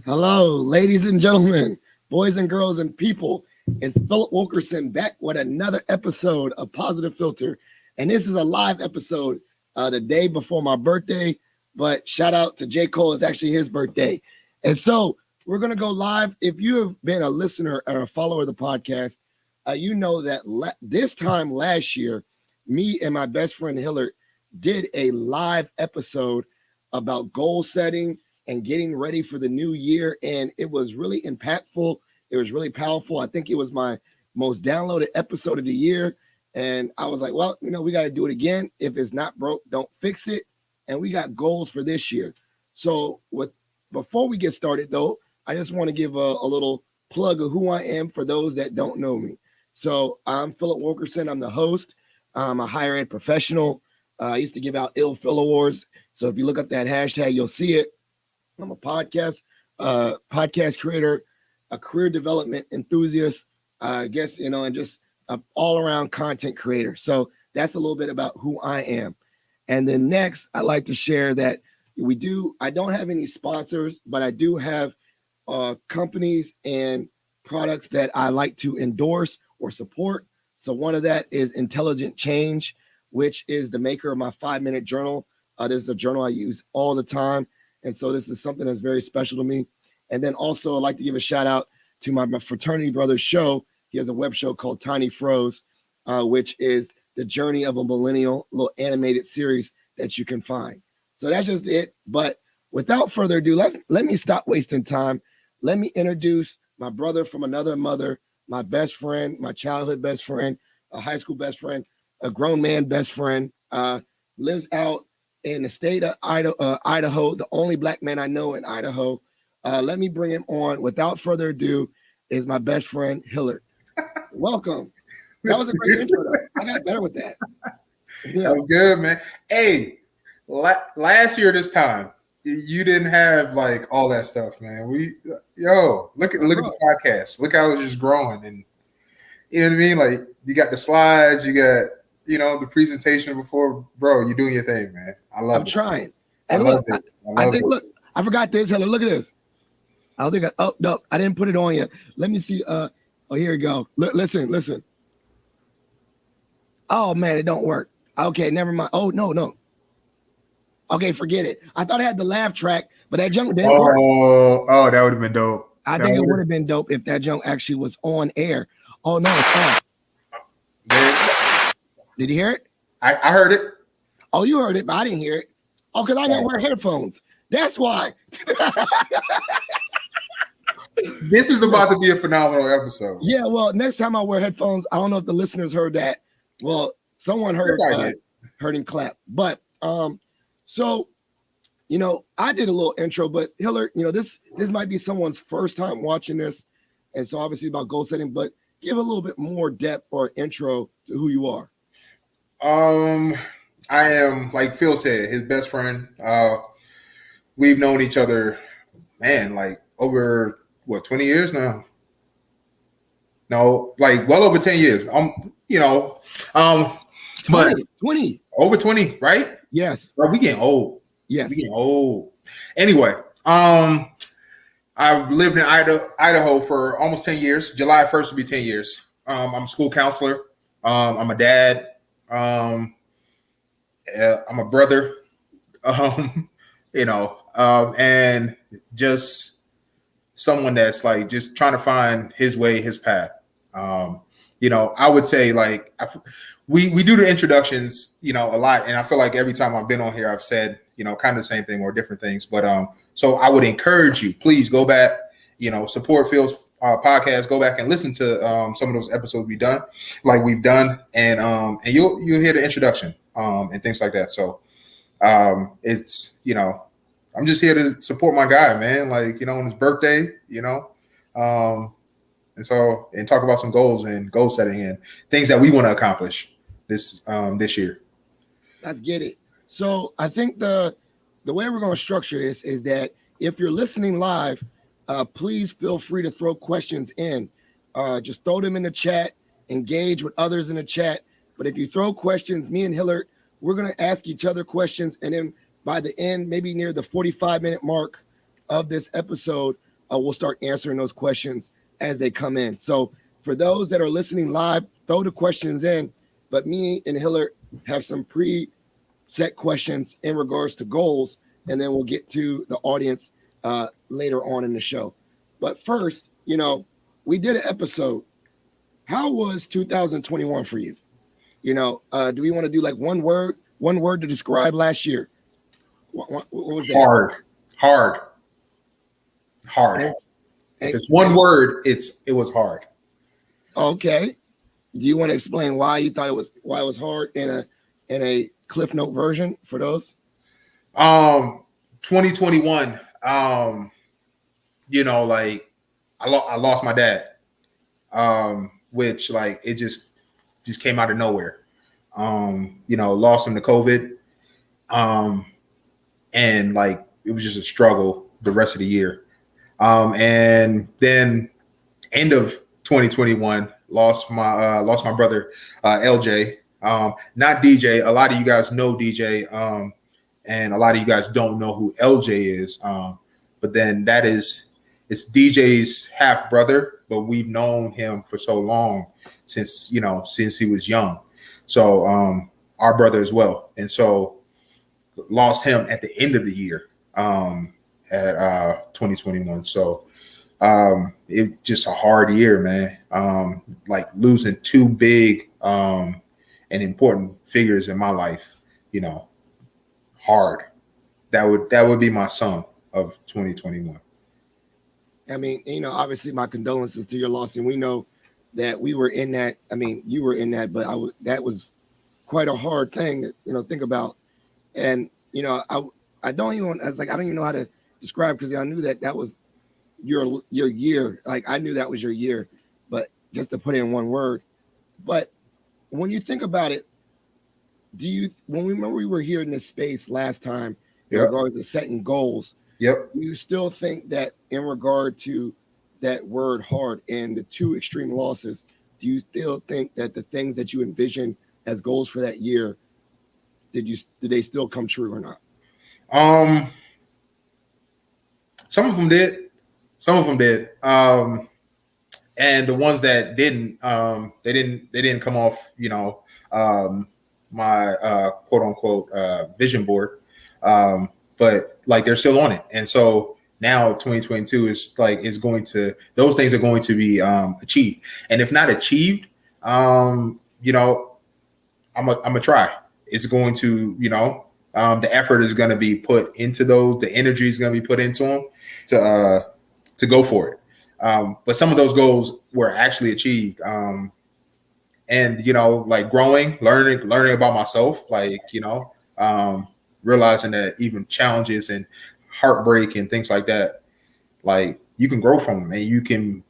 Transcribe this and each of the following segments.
Hello, ladies and gentlemen, boys and girls and people. It's Philip Wilkerson back with another episode of Positive Filter. And this is a live episode the day before my birthday. But shout out to J. Cole. It's actually his birthday. And so we're going to go live. If you have been a listener or a follower of the podcast, you know that this time last year, me and my best friend Hillard did a live episode about goal setting and getting ready for the new year. And it was really impactful. It was really powerful. I think it was my most downloaded episode of the year. And I was like, well, we got to do it again. If it's not broke, don't fix it. And we got goals for this year. So before we get started, though, I just want to give a little plug of who I am for those that don't know me. So I'm Philip Wilkerson. I'm the host. I'm a higher ed professional. I used to give out Ill Phil Awards. So if you look up that hashtag, you'll see it. I'm a podcast creator, a career development enthusiast, and just an all-around content creator. So that's a little bit about who I am. And then next, I'd like to share that I don't have any sponsors, but I do have companies and products that I like to endorse or support. So one of that is Intelligent Change, which is the maker of my 5-minute journal. This is a journal I use all the time. And so this is something that's very special to me. And then also I'd like to give a shout out to my fraternity brother's show. He has a web show called Tiny Froze, which is the journey of a millennial, little animated series that you can find. So that's just it. But without further ado, let me stop wasting time. Let me introduce my brother from another mother, my best friend, my childhood best friend, a high school best friend, a grown man best friend, lives out in the state of Idaho, the only black man I know in Idaho. Let me bring him on. Without further ado, is my best friend, Hillard. Welcome. That was a great intro, though. I got better with that. Yeah. That was good, man. Hey, last year this time, you didn't have like all that stuff, man. Look at the podcast. Look how it's just growing, and you know what I mean. Like you got the slides, you got the presentation before, bro. You're doing your thing, man. I'm trying. And look, I forgot this. Hillard, look at this. I don't think no, I didn't put it on yet. Let me see. Here we go. Listen. Oh man, it don't work. Okay, never mind. Oh no. Okay, forget it. I thought I had the laugh track, but that junk didn't work. Oh, that would have been dope. I think it would have been dope if that junk actually was on air. Oh no, it's on. Did you hear it? I heard it. Oh, you heard it, but I didn't hear it. Oh, because I didn't wear headphones. That's why. This is about to be a phenomenal episode. Yeah, well, next time I wear headphones, I don't know if the listeners heard that. Well, someone heard him clap. But so I did a little intro, but Hillard, this might be someone's first time watching this, and so obviously about goal setting, but give a little bit more depth or intro to who you are. I am, like Phil said, his best friend. We've known each other, man, like over 20 years now? No, like well over 10 years. 20. Over 20, right? Yes. Bro, we getting old. Yes. We getting old. Anyway, I've lived in Idaho for almost 10 years. July 1st will be 10 years. I'm a school counselor. I'm a dad. I'm a brother. And just someone that's like just trying to find his way, his path. I would say like we do the introductions, a lot, and I feel like every time I've been on here, I've said, kind of the same thing or different things. But so I would encourage you, please go back, support Phil's podcast. Go back and listen to some of those episodes we've done, and you'll hear the introduction and things like that. So it's I'm just here to support my guy, man. Like, on his birthday, and talk about some goals and goal setting and things that we want to accomplish this year. Let's get it. So I think the way we're going to structure this is that if you're listening live, please feel free to throw questions in. Just throw them in the chat, engage with others in the chat. But if you throw questions, me and Hillard, we're going to ask each other questions, and then by the end, maybe near the 45-minute mark of this episode, we'll start answering those questions as they come in. So for those that are listening live, throw the questions in. But me and Hillard have some pre-set questions in regards to goals, and then we'll get to the audience later on in the show. But first, we did an episode. How was 2021 for you? Do we want to do like one word to describe last year? What was that? Hard. And If it's one word, it was hard. Okay. Do you want to explain why you thought why it was hard in a Cliff Note version for those? 2021. Like I lost my dad. Which like it just came out of nowhere. Lost him to COVID. And like it was just a struggle the rest of the year. And then end of 2021, lost my brother LJ. Not DJ. A lot of you guys know DJ, and a lot of you guys don't know who LJ is. But then it's DJ's half brother, but we've known him for so long since he was young. So our brother as well, and so lost him at the end of the year at 2021. So it just a hard year, man. Like losing two big and important figures in my life, hard. That would be my sum of 2021. I mean, obviously my condolences to your loss, and we know that we were in that. I mean, you were in that, but that was quite a hard thing to think about. And I don't even know how to describe, because I knew that was your year. Like I knew that was your year, but just to put it in one word. But when you think about it, when we were here in this space last time in regard to setting goals, yep, you still think that in regard to that word hard and the two extreme losses, do you still think that the things that you envisioned as goals for that year, did they still come true or not? Some of them did. And the ones that didn't, they didn't come off, my quote unquote vision board. But like they're still on it. And so now 2022 is like those things are going to be achieved. And if not achieved, I'm gonna try. It's going to, the effort is going to be put into those. The energy is going to be put into them to go for it. But some of those goals were actually achieved. And like growing, learning about myself, like realizing that even challenges and heartbreak and things like that, like you can grow from them, and you can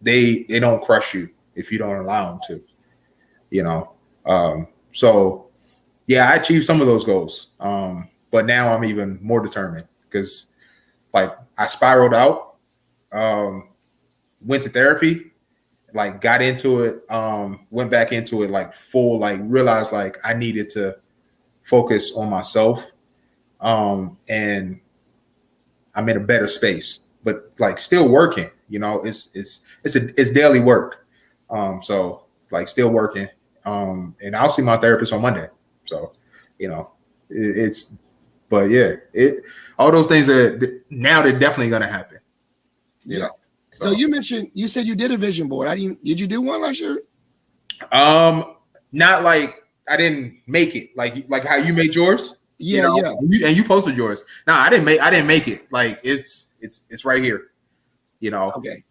they don't crush you if you don't allow them to. So yeah, I achieved some of those goals, but now I'm even more determined, because like I spiraled out, went to therapy, like got into it, went back into it like full, like realized like I needed to focus on myself, and I'm in a better space, but like still working. It's daily work. So like still working, and I'll see my therapist on Monday. So, but yeah, all those things are now they're definitely gonna happen. Yeah. So you said you did a vision board. Did you do one last year? Not like I didn't make it like how you made yours. Yeah, yeah. And you posted yours. No, I didn't make it. Like it's right here. Okay.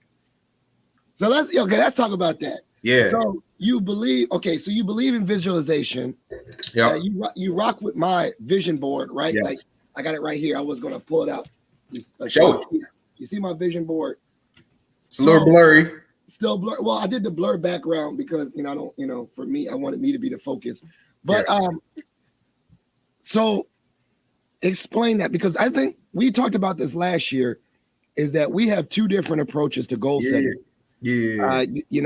So let's talk about that. Yeah. So you believe in visualization. Yeah. You rock with my vision board, right? Yes. Like I got it right here. I was gonna pull it out. Show it. You see my vision board? It's a little blurry. Still blur. Well, I did the blur background because I don't. For me, I wanted me to be the focus. But so explain that, because I think we talked about this last year. Is that we have two different approaches to goal setting. Yeah.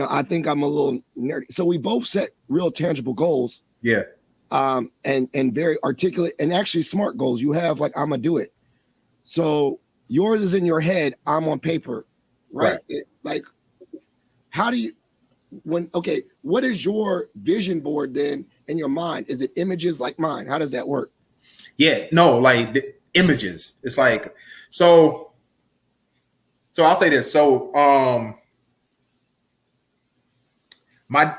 I think I'm a little nerdy. So we both set real tangible goals. Yeah. And very articulate and actually smart goals. You have like, I'm gonna do it. So yours is in your head, I'm on paper, right? Right. Like, how do you what is your vision board then in your mind? Is it images like mine? How does that work? Yeah, no, like the images. It's like so I'll say this. So my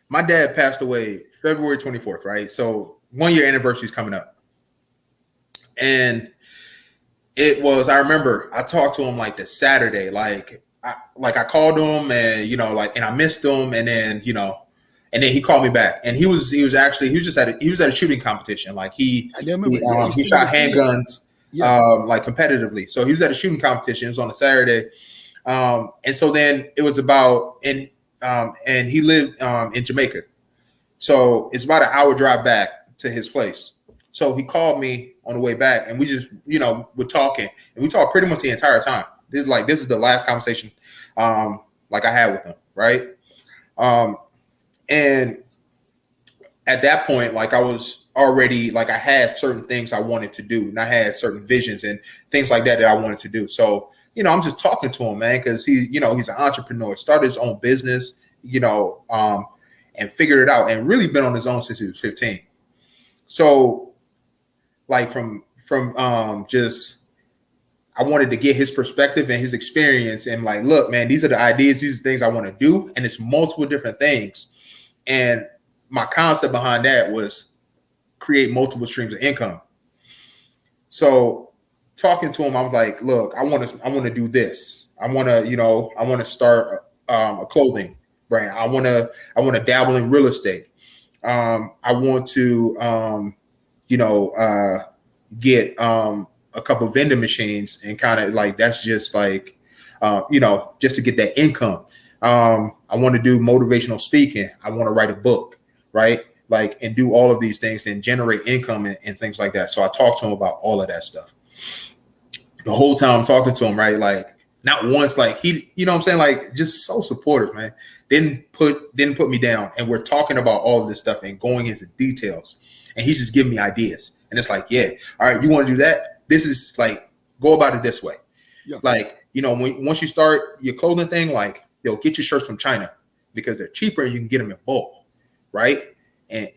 my dad passed away February 24th, right? So 1 year anniversary is coming up. And I remember I talked to him like the Saturday, I called him and and I missed him, and then he called me back, and he was at a shooting competition. Like I remember. he shot handguns Yeah. like competitively. So he was at a shooting competition. It was on a Saturday. And so then it was and he lived in Jamaica. So it's about an hour drive back to his place. So he called me on the way back, and we just, we're talking, and we talked pretty much the entire time. This is the last conversation I had with him, right? And at that point, I was already, I had certain things I wanted to do, and I had certain visions and things like that I wanted to do. So, I'm just talking to him, man, because he's an entrepreneur, started his own business, and figured it out, and really been on his own since he was 15. So, from just, I wanted to get his perspective and his experience, and look, man, these are the ideas, these are the things I want to do, and it's multiple different things. And my concept behind that was create multiple streams of income. So talking to him, I was like, look, I want to do this. I want to start a clothing brand. I want to dabble in real estate. I want to get a couple of vending machines, and kind of that's just just to get that income. I want to do motivational speaking. I want to write a book, right? And do all of these things and generate income and things like that. So I talked to him about all of that stuff. The whole time I'm talking to him, right? Not once, he, what I'm saying? Just so supportive, man. Didn't put me down. And we're talking about all of this stuff and going into details. And he's just giving me ideas. And it's yeah, all right, you want to do that? This is go about it this way. Yeah. Once you start your clothing thing, they'll get your shirts from China because they're cheaper and you can get them in bulk, right? And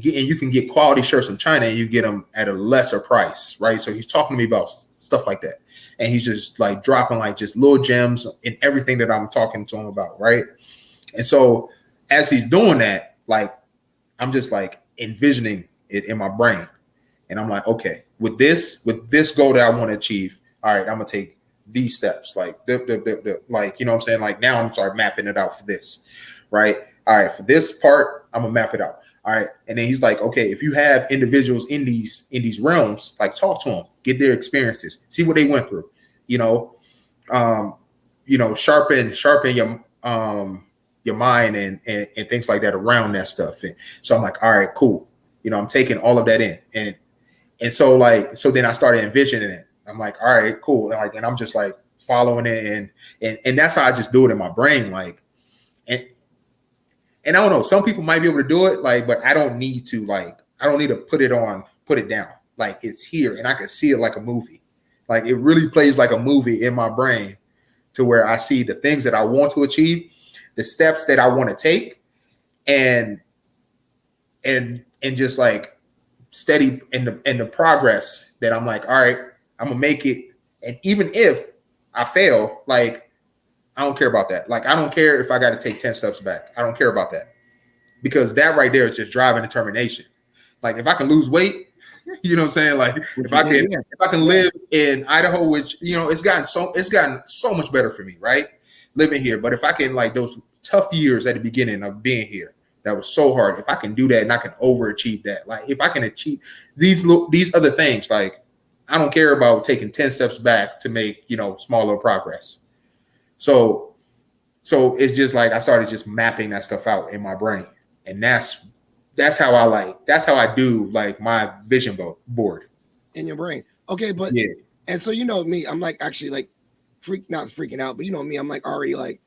you can get quality shirts from China and you get them at a lesser price, right? So he's talking to me about stuff like that, and he's just dropping just little gems in everything that I'm talking to him about, right? And so as he's doing that, I'm just envisioning it in my brain, and I'm okay, with this goal that I want to achieve, all right, I'm gonna take these steps, you know what I'm saying? Now I'm start mapping it out for this, right? All right, for this part, I'm gonna map it out. All right. And then he's okay, if you have individuals in these realms, talk to them, get their experiences, see what they went through, sharpen your mind and things like that around that stuff. And so I'm all right, cool. I'm taking all of that in. And so then I started envisioning it. I'm all right, cool. And I'm just following it, and that's how I just do it in my brain. And I don't know, some people might be able to do it, but I don't need to, I don't need to put it down. It's here and I can see it like a movie. It really plays like a movie in my brain, to where I see the things that I want to achieve, the steps that I want to take, and just steady in the progress that I'm all right, I'm gonna make it. And even if I fail, I don't care about that. I don't care if I got to take 10 steps back. I don't care about that, because that right there is just drive and determination. If I can lose weight, you know what I'm saying? If I can live in Idaho, which, it's gotten so much better for me, right? Living here. But if I can, those tough years at the beginning of being here, that was so hard. If I can do that and I can overachieve that, if I can achieve these other things, I don't care about taking 10 steps back to make, smaller progress. So it's just I started just mapping that stuff out in my brain, and that's how I do my vision board in your brain. Okay, but yeah. And so me, I'm actually not freaking out, but me, I'm already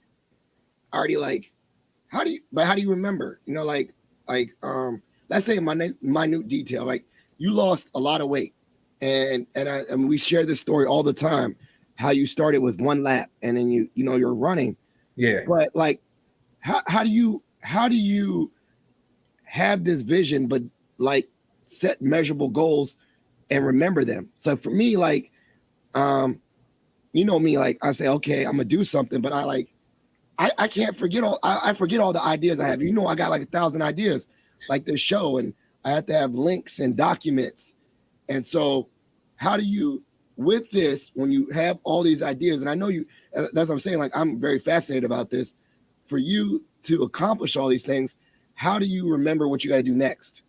how do you remember? Let's say a minute detail, you lost a lot of weight, and we share this story all the time. how you started with 1 lap and then you're running. Yeah. But like, how do you have this vision, but like set measurable goals and remember them? So for me, like, you know me, like I say, okay, I'm gonna do something, but I can't forget I forget all the ideas I have. You know, I got like 1,000 ideas, like this show, and I have to have links and documents. And so, how do you, with this, when you have all these ideas, and I know you, that's what I'm saying, like I'm very fascinated about this, for you to accomplish all these things, how do you remember what you got to do next?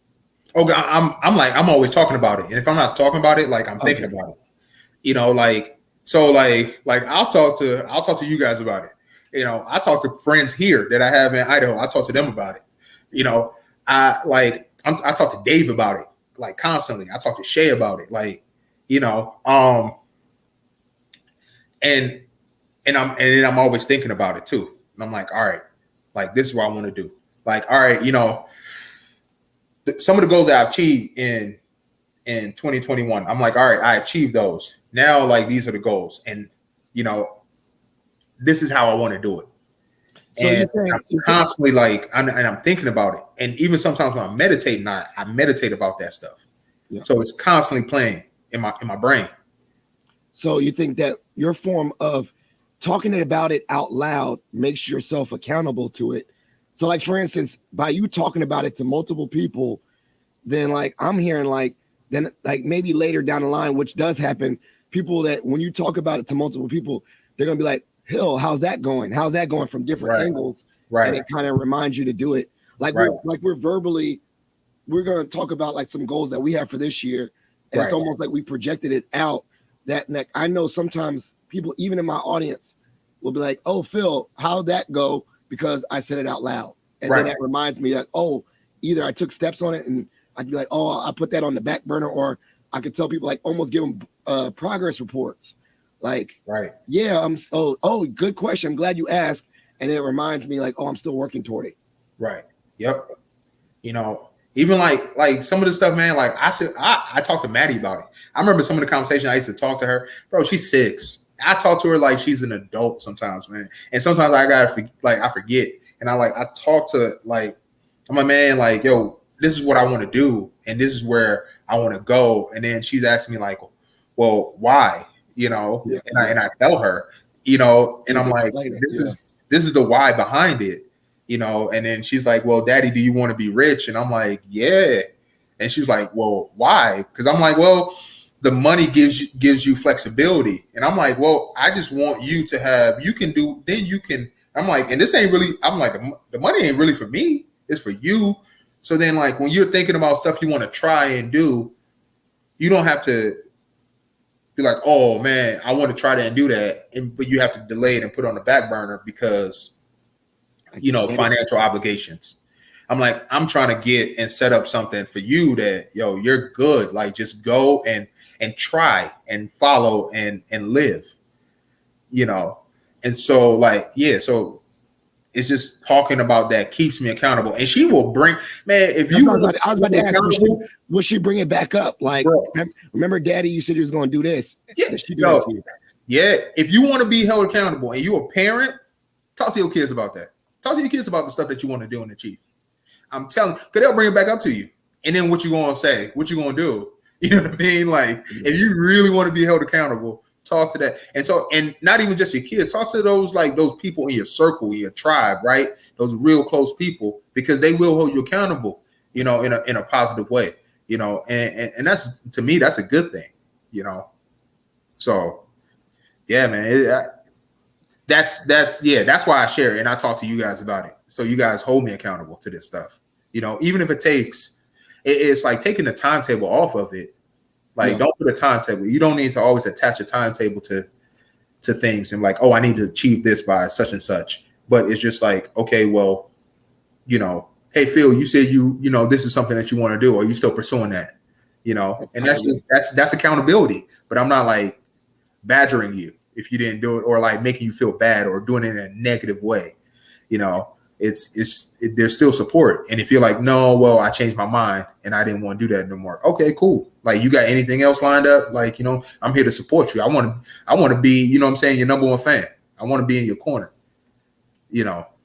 Okay, I'm always talking about it, and if I'm not talking about it, like I'm thinking about it. You know, like so, like I'll talk to you guys about it. You know, I talk to friends here that I have in Idaho. I talk to them about it. You know, I talk to Dave about it, like constantly. I talk to Shay about it, like, you know, and I'm always thinking about it too. And I'm like, all right, like this is what I want to do. Like, all right, you know, some of the goals that I've achieved in 2021, I'm like, all right, I achieved those. Now, like, these are the goals, and you know, this is how I want to do it. So and I'm constantly like, I'm thinking about it, and even sometimes when I'm meditating, I meditate about that stuff. Yeah. So it's constantly playing in my brain. So you think that your form of talking about it out loud makes yourself accountable to it? So, like, for instance, by you talking about it to multiple people, then like I'm hearing like, then like maybe later down the line, which does happen, people that when you talk about it to multiple people, they're gonna be like, Hill, how's that going? How's that going from different angles? Right. And it kind of reminds you to do it. Like we're verbally, we're gonna talk about like some goals that we have for this year. And it's almost like we projected it out. That I know sometimes people, even in my audience, will be like, oh, Phil, how'd that go? Because I said it out loud. And then that reminds me that, oh, either I took steps on it and I'd be like, oh, I put that on the back burner, or I could tell people, like, almost give them progress reports. Like, yeah, good question. I'm glad you asked. And it reminds me like, oh, I'm still working toward it. Right. Yep. You know, even like some of the stuff, man, like I talked to Maddie about it. I remember some of the conversation I used to talk to her. Bro, she's 6. I talk to her like she's an adult sometimes, man. And sometimes I forget. And I talk to, like, I'm like, man, like, yo, this is what I want to do, and this is where I want to go. And then she's asking me like, well, why? You know, and I tell her, you know, and I'm like, this is the why behind it, you know. And then she's like, well, Daddy, do you want to be rich? And I'm like, yeah. And she's like, well, why? Because I'm like, well, the money gives you flexibility. And I'm like, well, I just want you to have, I'm like, and this ain't really, I'm like, the money ain't really for me, it's for you. So then, like, when you're thinking about stuff you want to try and do, you don't have to be like, oh man, I want to try that and do that, but you have to delay it and put it on the back burner because, you know, financial obligations. I'm like, I'm trying to get and set up something for you that, yo, you're good. Like, just go and try and follow and live, you know. And so, like, yeah, so it's just talking about that keeps me accountable. And she will bring, man, if you I was about to ask, will she bring it back up? Like, remember Daddy, you said he was going to do this. Yeah, yeah. If you want to be held accountable and you're a parent, talk to your kids about that. Talk to your kids about the stuff that you want to do and achieve. I'm telling you, because they'll bring it back up to you. And then what you going to say? What you going to do? You know what I mean? Like, if you really want to be held accountable, talk to that. And so, and not even just your kids, talk to those people in your circle, your tribe, right? Those real close people, because they will hold you accountable, you know, in a positive way, you know, and that's, to me, that's a good thing, you know? So yeah, man, that's why I share it. And I talk to you guys about it. So you guys hold me accountable to this stuff, you know, even if it takes, it's like taking the timetable off of it. Like, don't put a timetable. You don't need to always attach a timetable to things and like, oh, I need to achieve this by such and such. But it's just like, okay, well, you know, hey, Phil, you said you know, this is something that you want to do. Are you still pursuing that? You know, and that's accountability. But I'm not like badgering you if you didn't do it, or like making you feel bad or doing it in a negative way. You know, there's still support. And if you're like, no, well, I changed my mind and I didn't want to do that no more. Okay, cool. Like, you got anything else lined up? Like, I'm here to support you. I want to be, what I'm saying, your number one fan. I want to be in your corner.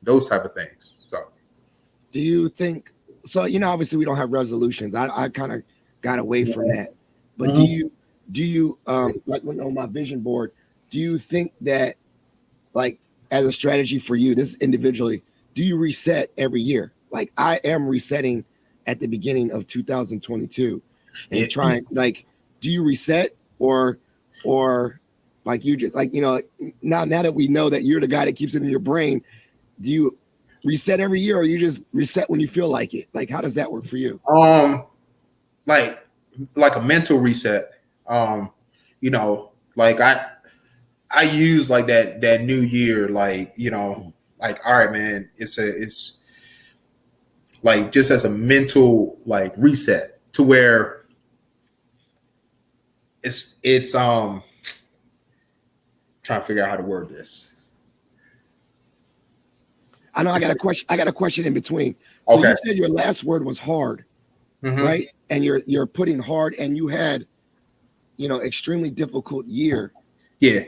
Those type of things. So, do you think? So, obviously we don't have resolutions. I kind of got away from that. But do you like on my vision board? Do you think that, like, as a strategy for you, this individually, do you reset every year? Like, I am resetting at the beginning of 2022 and trying, like, do you reset or like you just like, now that we know that you're the guy that keeps it in your brain, do you reset every year or you just reset when you feel like it? Like, how does that work for you? Like a mental reset. Like I use like that new year, like, like, all right, man, it's like just as a mental like reset to where it's trying to figure out how to word this. I know I got a question in between. So okay. You said your last word was hard, right? And you're putting hard, and you had, extremely difficult year. Yeah.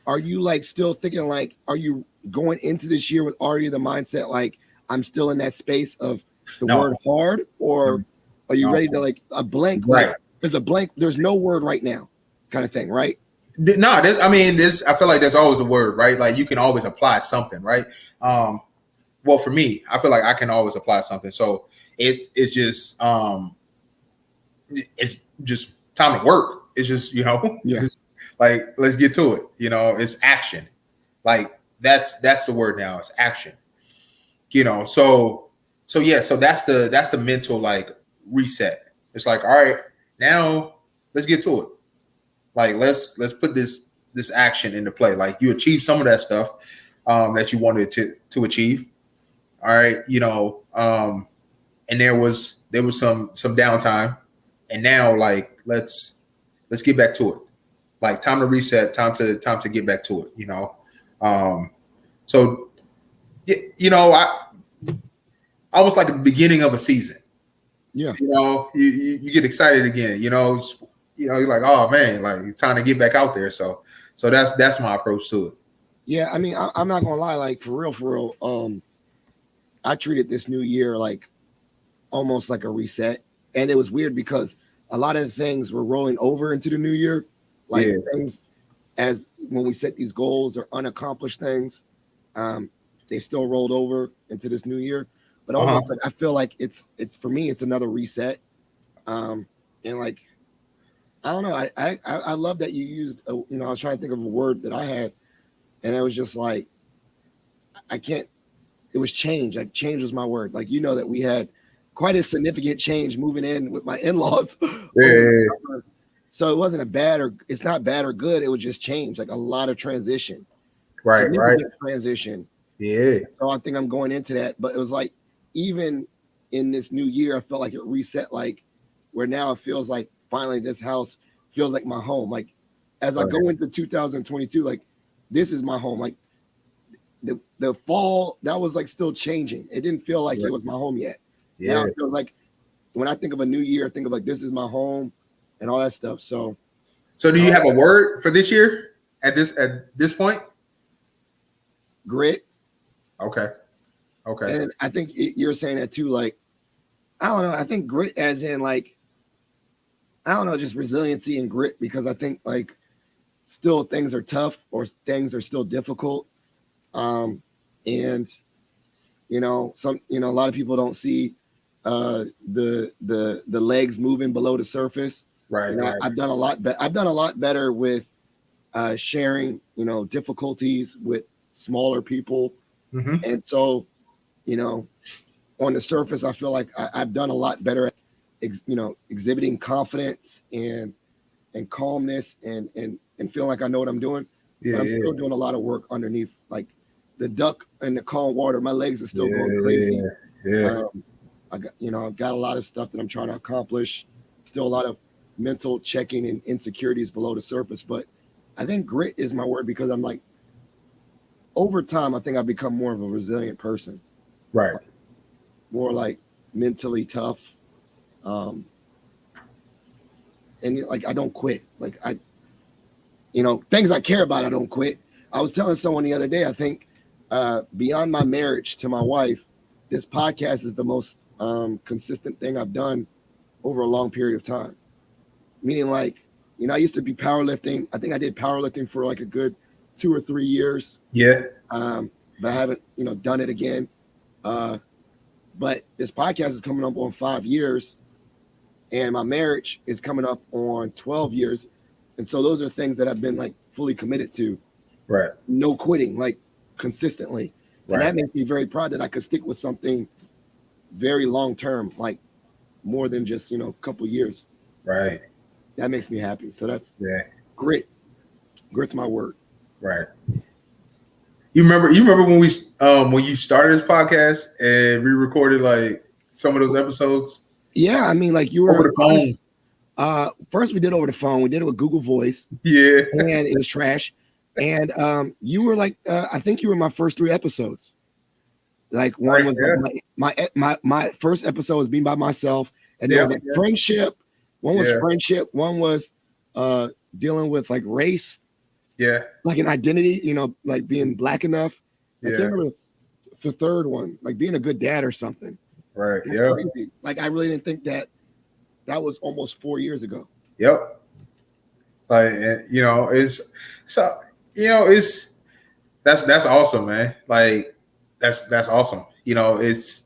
Are you like still thinking like, are you going into this year with already the mindset like I'm still in that space of the word hard, or are you ready to like a blank? Right. Like, there's a blank. There's no word right now, kind of thing, right? No, I feel like there's always a word, right? Like, you can always apply something, right? Well, for me, I feel like I can always apply something. So it's just time to work. It's just, it's like, let's get to it. It's action. Like, that's the word now. It's action. So that's the mental like reset. It's like, all right, now let's get to it. Like, let's put this action into play. Like, you achieved some of that stuff that you wanted to achieve. All right, and there was some downtime, and now like let's get back to it. Like, time to reset, time to get back to it. So I almost like the beginning of a season. Yeah. You get excited again. You're like, oh man, like, time to get back out there. So that's my approach to it. Yeah, I mean, I'm not gonna lie, like, for real. I treated this new year like almost like a reset. And it was weird because a lot of the things were rolling over into the new year. Like, things as when we set these goals or unaccomplished things, they still rolled over into this new year. But almost like I feel like it's for me, it's another reset. And like, I don't know. I love that you used, I was trying to think of a word that I had, and it was just like, it was change. Like, change was my word. Like, that we had quite a significant change moving in with my in-laws. Yeah. So it wasn't it's not bad or good. It was just change, like a lot of transition. Right. Transition. Yeah. So I think I'm going into that. But it was like, even in this new year, I felt like it reset, like, where now it feels like finally this house feels like my home. Like, as I go into 2022, like, this is my home. Like, the fall, that was like still changing. It didn't feel like it was my home yet. Yeah. Now it feels like when I think of a new year, I think of like, this is my home and all that stuff. So do you have a word for this year at this point? Grit. Okay. And I think you're saying that too. Like, I don't know. I think grit as in like, I don't know, just resiliency and grit, because I think like still things are tough or things are still difficult. And a lot of people don't see the legs moving below the surface. Right. I've done a lot better with sharing, difficulties with smaller people. And so, on the surface, I feel like I've done a lot better at, exhibiting confidence and calmness and feeling like I know what I'm doing. Yeah, but I'm still doing a lot of work underneath, like the duck in the calm water. My legs are still going crazy. Yeah. I've got a lot of stuff that I'm trying to accomplish. Still a lot of mental checking and insecurities below the surface. But I think grit is my word, because I'm like, over time, I think I've become more of a resilient person. Right. more like mentally tough. And like I don't quit. Like things I care about, I don't quit. I was telling someone the other day, I think beyond my marriage to my wife, this podcast is the most consistent thing I've done over a long period of time. Meaning like, I used to be powerlifting. I think I did powerlifting for like a good 2 or 3 years. Yeah. But I haven't, done it again. But this podcast is coming up on 5 years, and my marriage is coming up on 12 years. And so those are things that I've been like fully committed to. Right. No quitting, like consistently. And that makes me very proud that I could stick with something very long term, like more than just, a couple years. Right. That makes me happy. So that's grit. Grit's my word. Right. You remember when you started this podcast and we recorded like some of those episodes? Yeah, I mean, like you were over the phone. First we did over the phone. We did it with Google Voice. Yeah. And it was trash. And you were like, I think you were my first 3 episodes. Like one was like my first episode was being by myself, and there was like friendship. One was friendship. One was dealing with like race. Yeah. Like an identity, like being black enough. I can't remember the third one, like being a good dad or something. Right. That's crazy. Like I really didn't think that was almost 4 years ago. Yep. Like it's so it's that's awesome, man. Like that's awesome. It's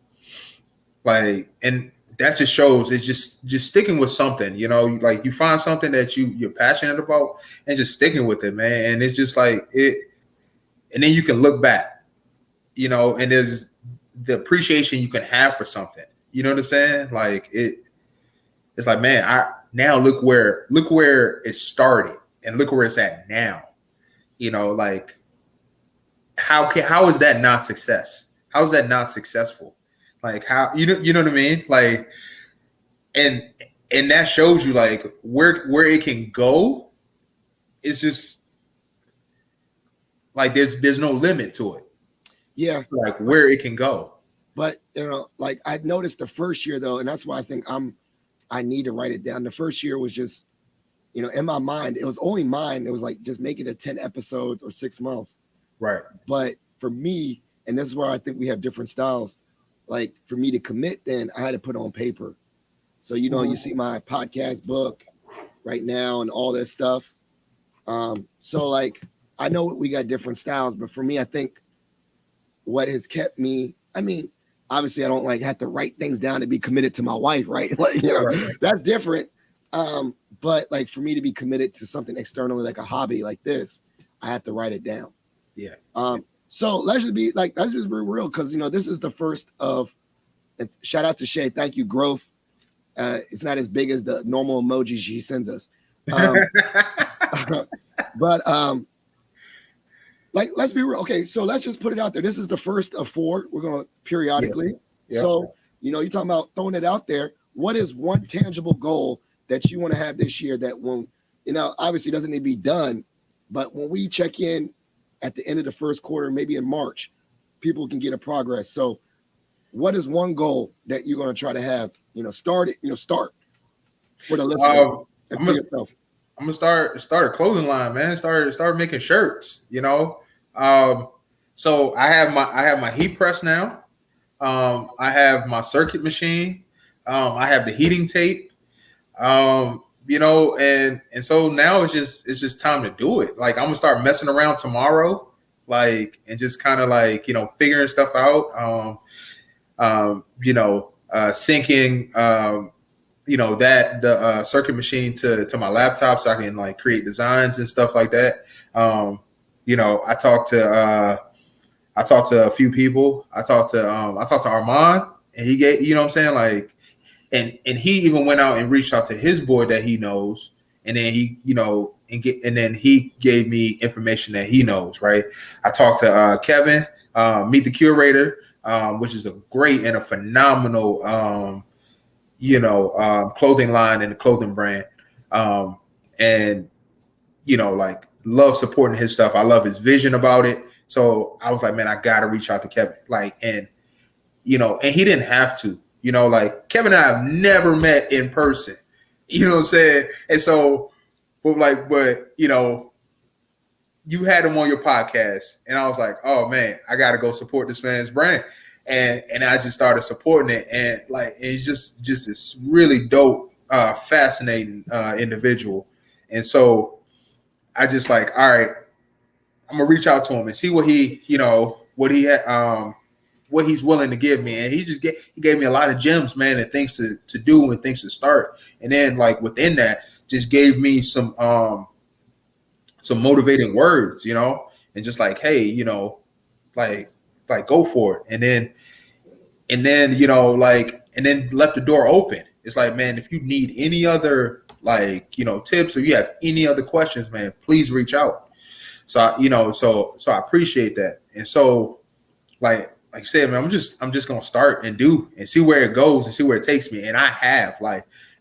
like, and that just shows it's just sticking with something, like you find something that you're passionate about and just sticking with it, man. And it's just like it, and then you can look back, and there's the appreciation you can have for something. You know what I'm saying? Like it's like, man, now look where it started and look where it's at now. Like how is that not success? How is that not successful? Like how you know what I mean? Like and that shows you like where it can go. It's just like there's no limit to it. Yeah. Like where it can go. But like I noticed the first year though, and that's why I think I need to write it down. The first year was just, in my mind, it was only mine. It was like just make it to 10 episodes or 6 months. Right. But for me, and this is where I think we have different styles, like for me to commit, then I had to put on paper. So, you see my podcast book right now and all that stuff. So like, I know we got different styles, but for me, I think what has kept me, I mean, obviously I don't like have to write things down to be committed to my wife, right? Like, that's different. But like for me to be committed to something externally, like a hobby like this, I have to write it down. Yeah. So let's just be real. Cause this is the first of, and shout out to Shay. Thank you. Growth. It's not as big as the normal emojis she sends us. But like, let's be real. Okay. So let's just put it out there. This is the first of 4. We're going to periodically. Yeah. So, you're talking about throwing it out there. What is one tangible goal that you want to have this year that won't, obviously doesn't need to be done, but when we check in at the end of the first quarter, maybe in March, people can get a progress. So what is one goal that you're going to try to have, start for the listener? I'm gonna start a clothing line, man. Start making shirts, So I have my heat press now. I have my circuit machine. I have the heating tape. And so now it's just time to do it. Like I'm gonna start messing around tomorrow, like, and just kind of like, figuring stuff out. Syncing, that the circuit machine to my laptop so I can like create designs and stuff like that. I talked to a few people. I talked to Armand, and he gave, what I'm saying, like, and he even went out and reached out to his boy that he knows, and then he, and then he gave me information that he knows, right? I talked to Kevin, Meet the Curator, which is a great and a phenomenal, clothing line and a clothing brand, and like love supporting his stuff. I love his vision about it. So I was like, man, I gotta reach out to Kevin, like, and and he didn't have to, like Kevin and I have never met in person, you know what I'm saying? And so, but you had him on your podcast, and I was like, oh man, I got to go support this man's brand. And I just started supporting it. And like, it's just this really dope, fascinating individual. And so I just like, all right, I'm gonna reach out to him and see what what he's willing to give me. And he gave me a lot of gems, man, and things to do and things to start. And then like within that, just gave me some motivating words, and just like, hey, like go for it. And then and then left the door open. It's like, man, if you need any other tips or you have any other questions, man, please reach out. So I appreciate that. And so like you said, man, I'm just gonna start and do and see where it goes and see where it takes me. And I have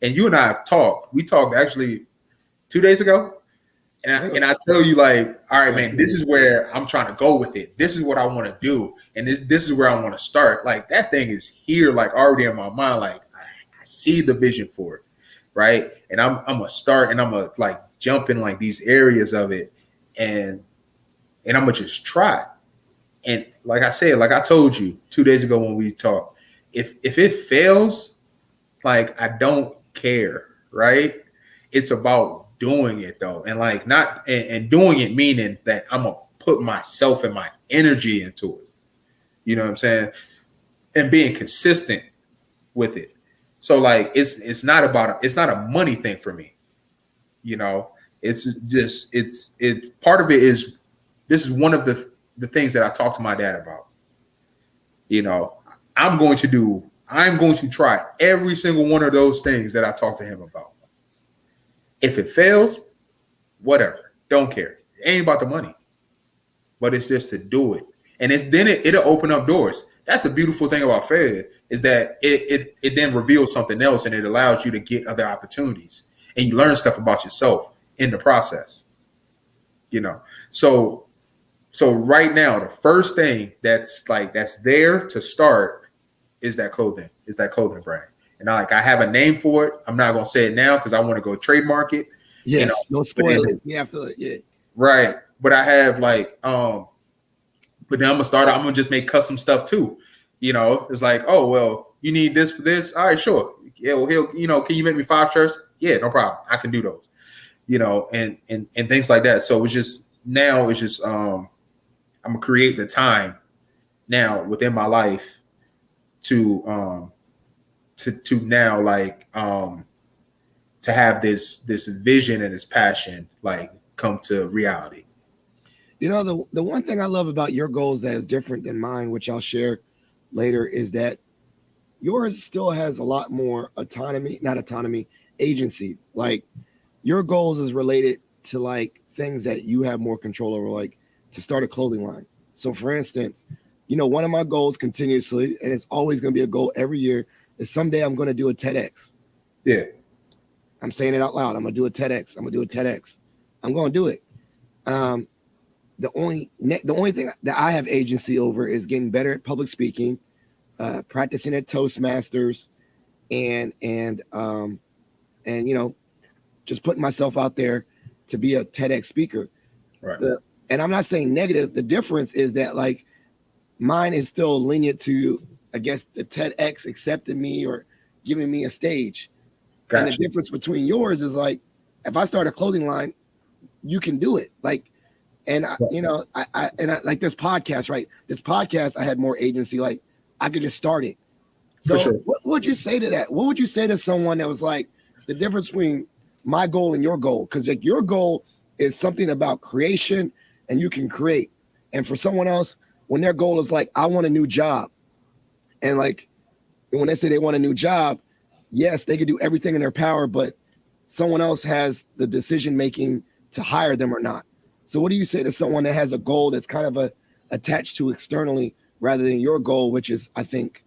and you and I have talked. We talked actually 2 days ago. And I tell you, like, all right, man, this is where I'm trying to go with it. This is what I want to do. And this is where I want to start. Like, that thing is here, like, already in my mind. Like, I see the vision for it, right? And I'm going to start and I'm going to, like, jump in, like, these areas of it. And I'm going to just try. And like I said, like I told you 2 days ago when we talked, if it fails, like, I don't care, right? It's about doing it though, and like not and doing it meaning that I'm gonna put myself and my energy into it. You know what I'm saying? And being consistent with it. So like it's not a money thing for me. It's just part of it is this is one of the things that I talk to my dad about. I'm going to try every single one of those things that I talk to him about. If it fails, whatever, don't care. It ain't about the money, but it's just to do it. And it'll open up doors. That's the beautiful thing about failure is that it then reveals something else and it allows you to get other opportunities and you learn stuff about yourself in the process. So right now, the first thing that's there to start is that clothing brand. And I have a name for it. I'm not going to say it now because I want to go trademark it. Yes, no spoiling. You have to, yeah. Right. But I have but then I'm going to start, I'm going to just make custom stuff too. It's like, oh, well, you need this for this. All right, sure. Yeah, well, can you make me 5 shirts? Yeah, no problem. I can do those, and things like that. So it's just, I'm going to create the time now within my life to now to have this vision and this passion come to reality. The one thing I love about your goals that is different than mine, which I'll share later, is that yours still has a lot more agency. Like your goals is related to like things that you have more control over, like to start a clothing line. So for instance, one of my goals continuously, and it's always going to be a goal every year, is someday I'm going to do a TEDx. Yeah. I'm saying it out loud. I'm going to do a TEDx. I'm going to do it. The only thing that I have agency over is getting better at public speaking, practicing at Toastmasters, and just putting myself out there to be a TEDx speaker. Right. And I'm not saying negative. The difference is that like mine is still lenient to, I guess, the TEDx accepting me or giving me a stage. Gotcha. And the difference between yours is like, if I start a clothing line, you can do it. Like, and I like this podcast, right? This podcast, I had more agency. Like I could just start it. So sure. What would you say to that? What would you say to someone that was like the difference between my goal and your goal? Because like your goal is something about creation and you can create. And for someone else, when their goal is like, I want a new job. And like, when they say they want a new job, yes, they could do everything in their power, but someone else has the decision-making to hire them or not. So what do you say to someone that has a goal that's kind of attached to externally rather than your goal, which is, I think,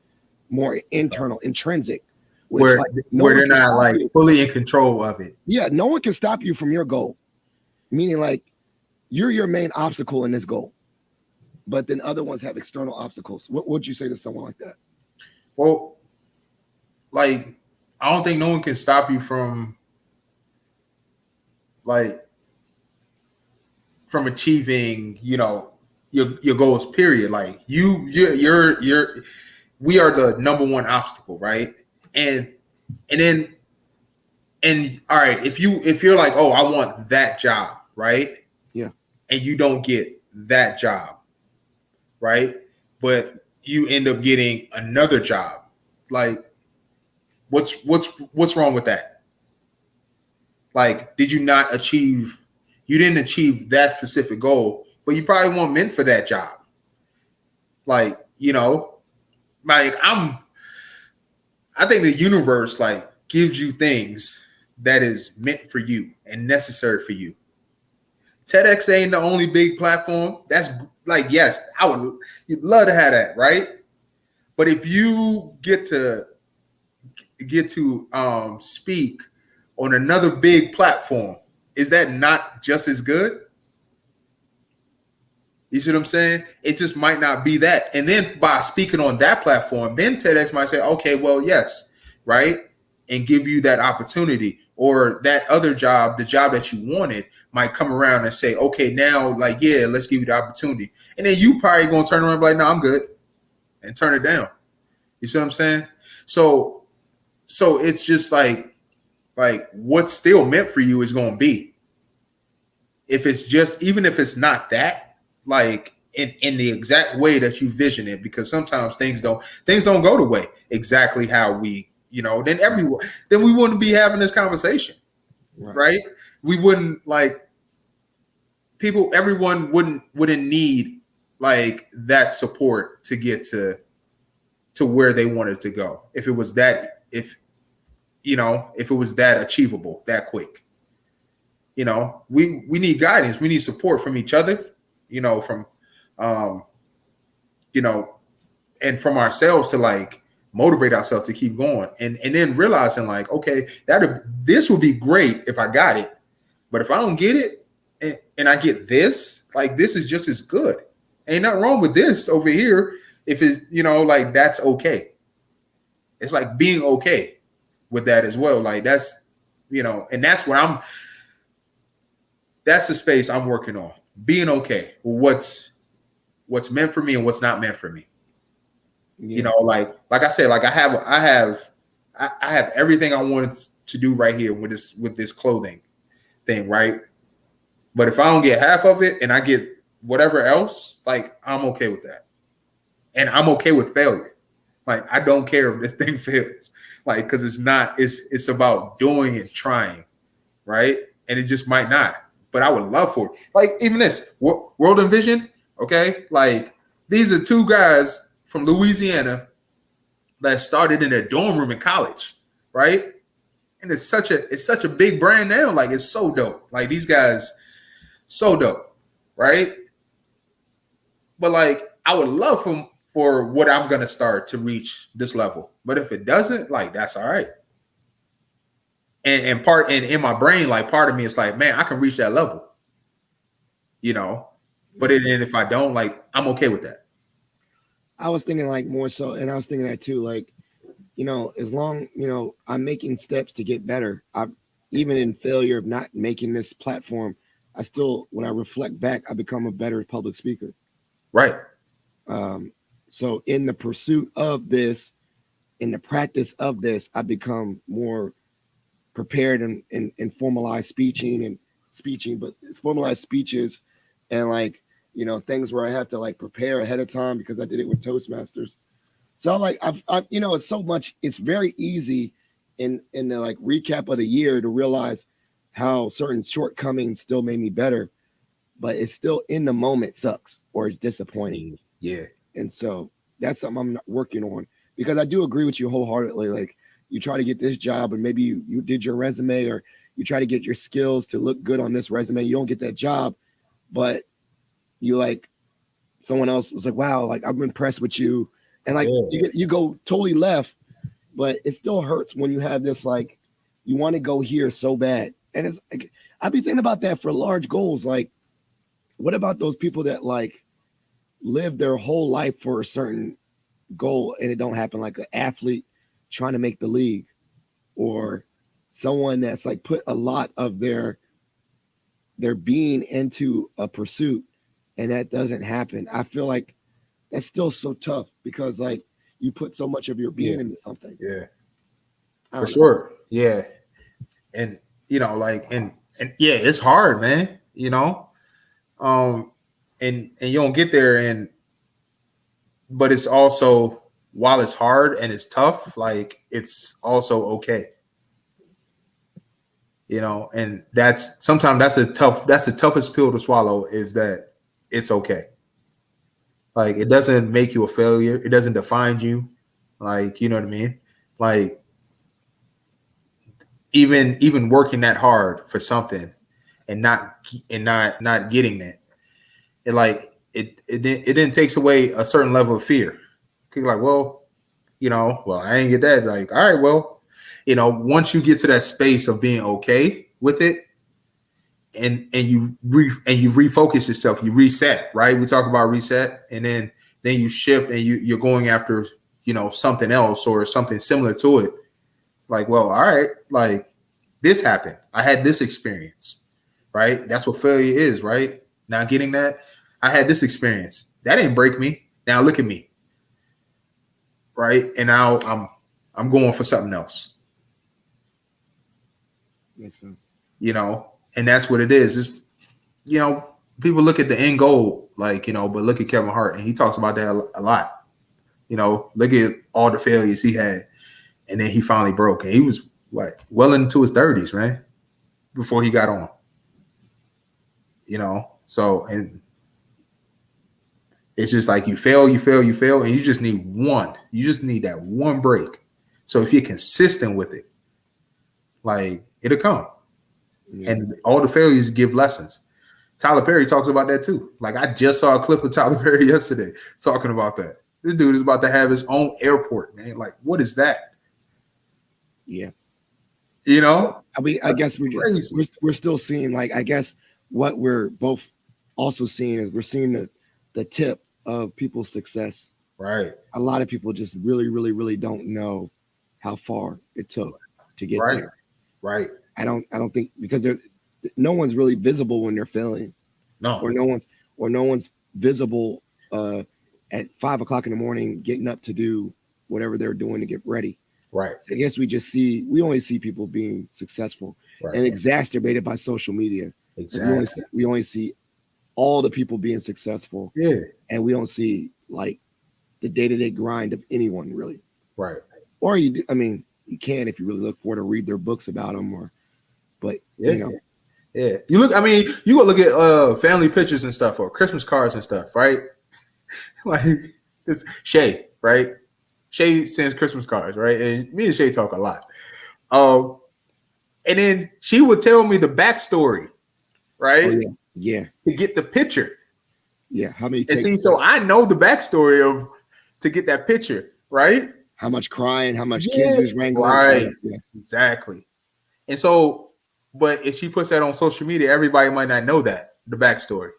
more internal, intrinsic? Where they're not like fully in control of it. Yeah, no one can stop you from your goal. Meaning like you're your main obstacle in this goal. But then other ones have external obstacles. What would you say to someone like that? Well, like, I don't think no one can stop you like from achieving, your goals. Period. Like you're we are the number one obstacle, right? And then all right, if you're like, oh, I want that job, right? Yeah. And you don't get that job, right? But you end up getting another job. Like, what's wrong with that? Like, did you not achieve? You didn't achieve that specific goal, but you probably weren't meant for that job. Like, like I think the universe like gives you things that is meant for you and necessary for you. TEDx ain't the only big platform. That's like, yes, you'd love to have that, right? But if you get to speak on another big platform, is that not just as good? You see what I'm saying? It just might not be that. And then by speaking on that platform, then TEDx might say, okay, well, yes, right? And give you that opportunity. Or that other job, the job that you wanted, might come around and say, okay, now, like, yeah, let's give you the opportunity. And then you probably going to turn around and be like, no, I'm good, and turn it down. You see what I'm saying? So it's just like what's still meant for you is going to be. If it's just, even if it's not that, like in the exact way that you vision it, because sometimes things don't go the way exactly how we, then we wouldn't be having this conversation, right? We wouldn't like everyone wouldn't need like that support to get to where they wanted to go. If it was that, if it was that achievable that quick, we need guidance. We need support from each other, from, and from ourselves to like motivate ourselves to keep going, and then realizing like, okay, this would be great if I got it, but if I don't get it and I get this, like, this is just as good. Ain't nothing wrong with this over here. If it's, like, that's okay. It's like being okay with that as well. Like, that's, and that's where that's the space I'm working on, being okay with what's meant for me and what's not meant for me. Yeah. Like I said, like I have everything I wanted to do right here with this clothing thing, right? But if I don't get half of it and I get whatever else, like, I'm okay with that. And I'm okay with failure. Like, I don't care if this thing fails, like, because it's about doing and trying, right? And it just might not, but I would love for it. Like, even this World and Vision, okay? Like, these are two guys from Louisiana that started in a dorm room in college, right? And it's such a big brand now. Like, it's so dope. Like, these guys, so dope, right? But like, I would love for what I'm gonna start to reach this level. But if it doesn't, like, that's all right. And in my brain, like, part of me is like, man, I can reach that level, But then if I don't, like, I'm okay with that. I was thinking like more so, and I was thinking that too, like, as long, I'm making steps to get better. Even in failure of not making this platform, I still, when I reflect back, I become a better public speaker. Right. So in the pursuit of this, in the practice of this, I become more prepared in formalized speeching, but it's formalized speeches and like, things where I have to like prepare ahead of time because I did it with Toastmasters. So like, I've it's so much, it's very easy in the like recap of the year to realize how certain shortcomings still made me better, but it's still in the moment sucks or it's disappointing. Yeah. And so that's something I'm working on, because I do agree with you wholeheartedly. Like, you try to get this job and maybe you did your resume, or you try to get your skills to look good on this resume. You don't get that job, but you like, someone else was like, wow, like, I'm impressed with you. And like, you go totally left, but it still hurts when you have this, like, you want to go here so bad. And it's like, I'd be thinking about that for large goals. Like, what about those people that like live their whole life for a certain goal and it don't happen, like an athlete trying to make the league, or someone that's like put a lot of their being into a pursuit and that doesn't happen. I feel like that's still so tough because like you put so much of your being into something. Yeah. I For don't know. sure. Yeah. And like and yeah, it's hard, man. And you don't get there, but it's also, while it's hard and it's tough, like it's also okay. And that's the toughest pill to swallow, is that it's okay. Like, it doesn't make you a failure. It doesn't define you. Like, you know what I mean? Like, even working that hard for something and not getting that, it then takes away a certain level of fear. You're like, well, I didn't get that. Like, all right, well, once you get to that space of being okay with it, and you refocus yourself, you reset, right? We talk about reset, and then you shift, and you're going after something else or something similar to it. Like, well, all right, like, this happened. I had this experience, right? That's what failure is, right? Not getting that. I had this experience. That didn't break me. Now look at me, right? And now I'm going for something else. Makes sense. And that's what it is. It's, people look at the end goal, like, but look at Kevin Hart, and he talks about that a lot. Look at all the failures he had, and then he finally broke, and he was well into his 30s, man, before he got on. So, and it's just like you fail, and you just need one. You just need that one break. So if you're consistent with it, like, it'll come. Yeah. And all the failures give lessons. Tyler Perry talks about that too. Like, I just saw a clip of Tyler Perry yesterday talking about that. This dude is about to have his own airport, man. Like, what is that? Yeah. I mean, I guess we're still seeing, like, I guess what we're both also seeing is we're seeing the tip of people's success. Right. A lot of people just really, really, really don't know how far it took to get there. Right. I don't think, because no one's really visible when they're failing. No. Or no one's visible at 5 o'clock in the morning getting up to do whatever they're doing to get ready. Right. I guess we only see people being successful, and exacerbated by social media. Exactly. We only see all the people being successful. Yeah. And we don't see, like, the day-to-day grind of anyone, really. Right. Or you do, I mean, you can if you really look for it, or read their books about them, but Yeah. You go look at family pictures and stuff, or Christmas cards and stuff, right? Like, it's Shay, right? Shay sends Christmas cards, right? And me and Shay talk a lot. And then she would tell me the backstory, right? Oh, yeah. To get the picture. Yeah. How many? And see, so I know the backstory to get that picture, right? How much crying, how much kids was wrangling. Right. Yeah. Exactly. And so, but if she puts that on social media, everybody might not know the backstory.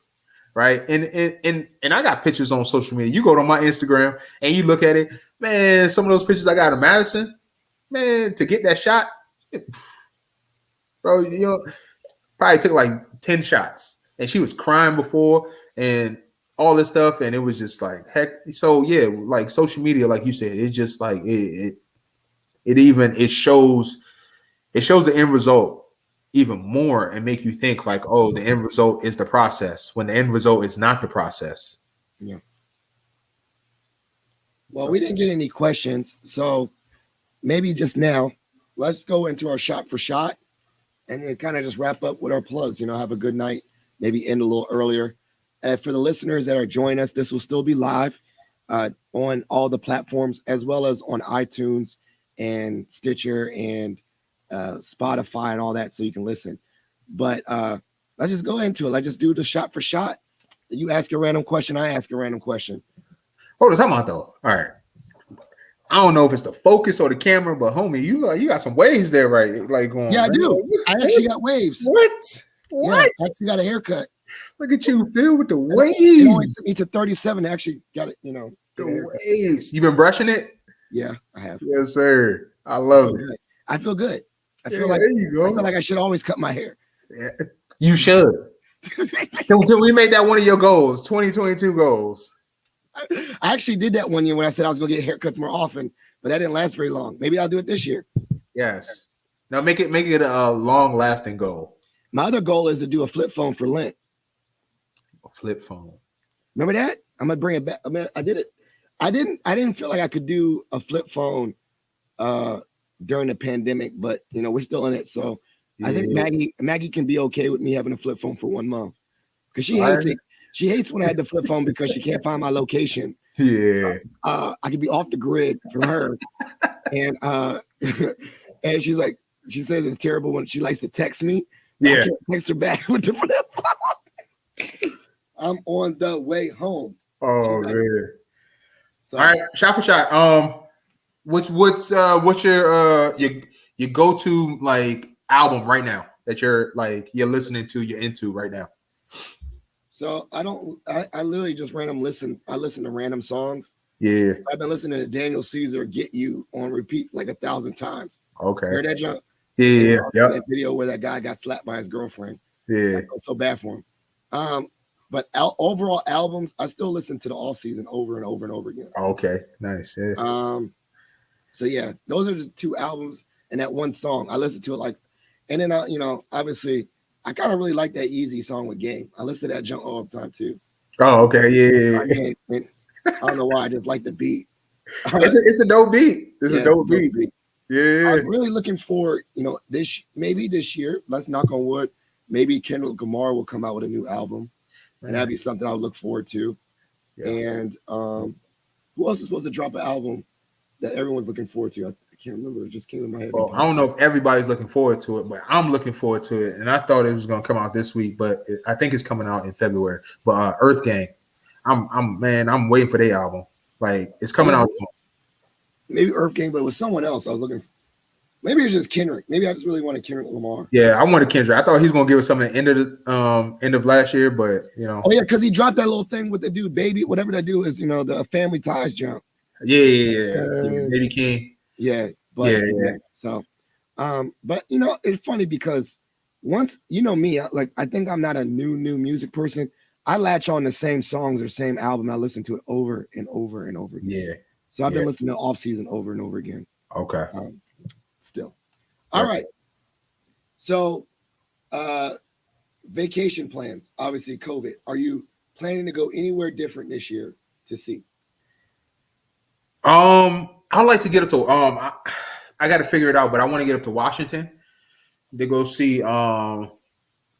Right. And I got pictures on social media. You go to my Instagram and you look at it, man, some of those pictures I got of Madison, man, to get that shot, bro, probably took like 10 shots, and she was crying before and all this stuff. And it was just like, heck. So yeah, like social media, like you said, it's just like, it shows the end result even more, and make you think like, oh, the end result is the process, when the end result is not the process. Yeah. Well, we didn't get any questions, so maybe just now, let's go into our shot for shot, and then kind of just wrap up with our plugs. Have a good night. Maybe end a little earlier. For the listeners that are joining us, this will still be live on all the platforms, as well as on iTunes and Stitcher and Spotify and all that, so you can listen. But let's just go into it. Let's just do the shot for shot. You ask a random question, I ask a random question. Hold on, time out though. All right. I don't know if it's the focus or the camera, but homie, you got some waves there, right? Like, yeah, I do. I actually got waves. What? Yeah, I actually got a haircut. Look at you, Phil, with the waves. It only took me to 37 to actually got it, The waves. You been brushing it? Yeah, I have. Yes, sir. I love it. Good. I feel good. I feel there you go. I feel like I should always cut my hair. Yeah. You should. Can we make that one of your goals? 2022 goals. I actually did that one year when I said I was gonna get haircuts more often, but that didn't last very long. Maybe I'll do it this year. Yes. Now make it a long lasting goal. My other goal is to do a flip phone for Lent. A flip phone. Remember that? I'm gonna bring it back. I mean, I did it. I didn't feel like I could do a flip phone during the pandemic, but we're still in it. So I think Maggie can be okay with me having a flip phone for 1 month because she hates it. She hates when I had the flip phone because she can't find my location. Yeah. I could be off the grid from her. And and she's like, she says it's terrible when she likes to text me. Yeah. I can't text her back with the flip phone. I'm on the way home. Oh man. So, all right, shot for shot. What's your go-to like album right now that you're listening to, you're into right now? So I literally just listen to random songs. Yeah. I've been listening to Daniel Caesar Get You on repeat like 1,000 times. Okay. Heard that junk? Yeah. That video where that guy got slapped by his girlfriend. Yeah. I felt so bad for him. But overall albums, I still listen to the off season over and over and over again. Okay. Nice. Yeah. So yeah, those are the two albums and that one song. I listen to it and then obviously I kind of really like that Easy song with Game. I listen to that junk all the time too. Oh, okay. Yeah. I don't know why. I just like the beat. It's a dope beat. It's a dope beat. Yeah. I'm really looking forward, this year, let's knock on wood, maybe Kendrick Lamar will come out with a new album. And that'd be something I would look forward to. Yeah. And who else is supposed to drop an album that everyone's looking forward to? I can't remember. It just came in my head. Well, I don't know if everybody's looking forward to it, but I'm looking forward to it. And I thought it was going to come out this week, but I think it's coming out in February. But Earth Gang, I'm waiting for their album. Like it's coming out soon. Maybe Earth Gang, but it was someone else I was looking for. Maybe it's just Kendrick. Maybe I just really wanted Kendrick Lamar. Yeah, I wanted Kendrick. I thought he was gonna give us something at the end of last year, but Oh yeah, because he dropped that little thing with the dude, baby, whatever that dude is, the Family Ties jump. Yeah. Baby King. Yeah, but yeah. So, but it's funny because once me, I think I'm not a new music person. I latch on the same songs or same album. I listen to it over and over and over again. Yeah. So I've been listening to Off Season over and over again. Okay. Still. All right. So vacation plans, obviously COVID. Are you planning to go anywhere different this year to see? I'd like to get up to I got to figure it out, but I want to get up to Washington to go see my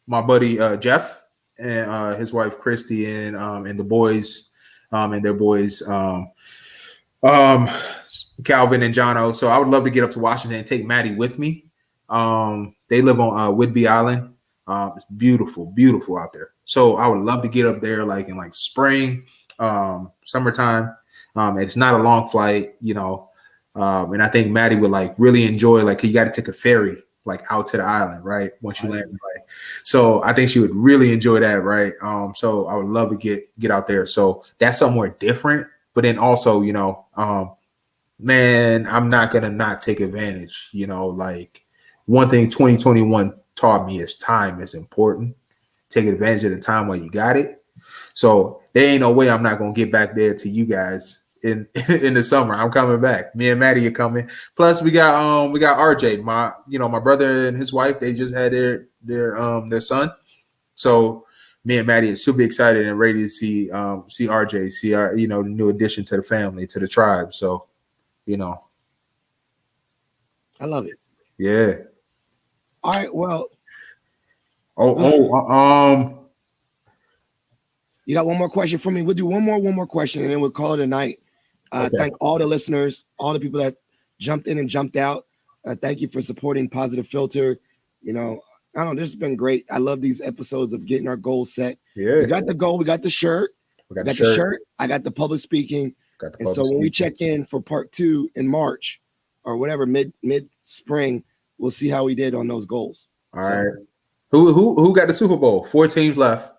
buddy Jeff and his wife Christy and the boys and their boys Calvin and Jono. So I would love to get up to Washington and take Maddie with me. They live on Whidbey Island. It's beautiful out there. So I would love to get up there in spring, summertime. It's not a long flight, and I think Maddie would really enjoy you got to take a ferry out to the island, right? Once you land, right? So I think she would really enjoy that, right? So I would love to get out there. So that's somewhere different, but then also, man, I'm not gonna not take advantage. One thing 2021 taught me is time is important. Take advantage of the time while you got it. So there ain't no way I'm not gonna get back there to you guys in the summer. I'm coming back. Me and Maddie are coming. Plus we got RJ, my brother and his wife. They just had their son. So me and Maddie are super excited and ready to see RJ, see our the new addition to the family, to the tribe. So I love it. Yeah. All right. Well. You got one more question for me? We'll do one more question, and then we'll call it a night. Okay. Thank all the listeners, all the people that jumped in and jumped out. Thank you for supporting Positive Filter. I don't know, this has been great. I love these episodes of getting our goals set. Yeah. We got the goal. We got the shirt. The shirt. I got the public speaking. When we check in for part 2 in March or whatever, mid spring, we'll see how we did on those goals. All right. Who got the Super Bowl? 4 teams left.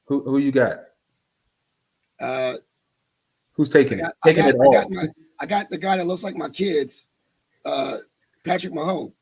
Who you got? Who's taking it? Taking it all. I got the guy that looks like my kids, Patrick Mahomes.